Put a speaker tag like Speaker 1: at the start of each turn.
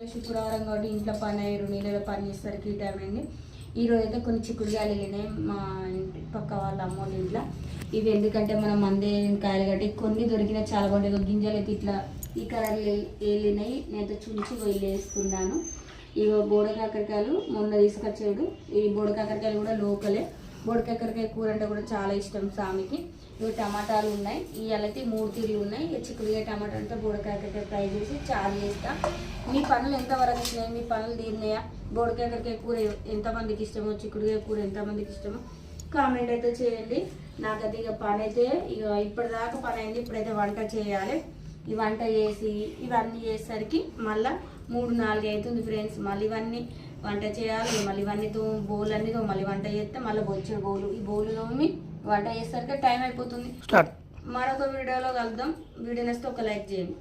Speaker 1: శుక్రవారం కాబట్టి ఇంట్లో పని 2 నెలల పని చేసేసరికి ఈ టైం అయింది. ఈరోజు అయితే కొన్ని చిక్కుడుకాయలు వెళ్ళినాయి మా ఇంటి పక్క వాళ్ళ అమ్మోళ్ళ ఇంట్లో. ఇవి ఎందుకంటే మనం మందే కాయలు కట్టి కొన్ని దొరికినా చాలా బాగుంటాయి. గింజలు అయితే ఇట్లా ఈ కలర్లు వెళ్ళినాయి. నేనైతే చుంచి వేసుకున్నాను. ఇవి బోడకాకరకాయలు మొన్న తీసుకొచ్చాడు. ఈ బోడకాకరకాయలు కూడా లోకలే. బోడకాకరకాయ కూర అంటే కూడా చాలా ఇష్టం సామికి. ఇవి టమాటాలు ఉన్నాయి. ఇవాళైతే 3 తీరులు ఉన్నాయి. చిక్కుడుగా టమాటా అంటే బోడకాకరకాయ ఫ్రై చేసి చారు చేస్తా. మీ పనులు ఎంతవరకు వచ్చినాయి? మీ పనులు తీరినాయా? బోడకాకరకాయ కూర ఎంతమందికి ఇష్టమో, చిక్కుడుగా కూర ఎంతమందికి ఇష్టమో కామెంట్ అయితే చేయండి. నాకైతే ఇక పని అయితే ఇక ఇప్పటిదాకా పని అయింది. ఇప్పుడైతే వంట చేయాలి. ఈ వంట చేసి ఇవన్నీ చేసేసరికి మళ్ళీ 3-4 అవుతుంది ఫ్రెండ్స్. మళ్ళీ ఇవన్నీ వంట చేయాలి. మళ్ళీ ఇవన్నీ బౌల్ అన్నీ మళ్ళీ వంట చేస్తే మళ్ళీ బొచ్చిన బౌలు ఈ బౌలు తోమి వంట చేసేసరికి టైం అయిపోతుంది. మరొక వీడియోలో కలుద్దాం. వీడియో నచ్చితే ఒక లైక్ చేయండి.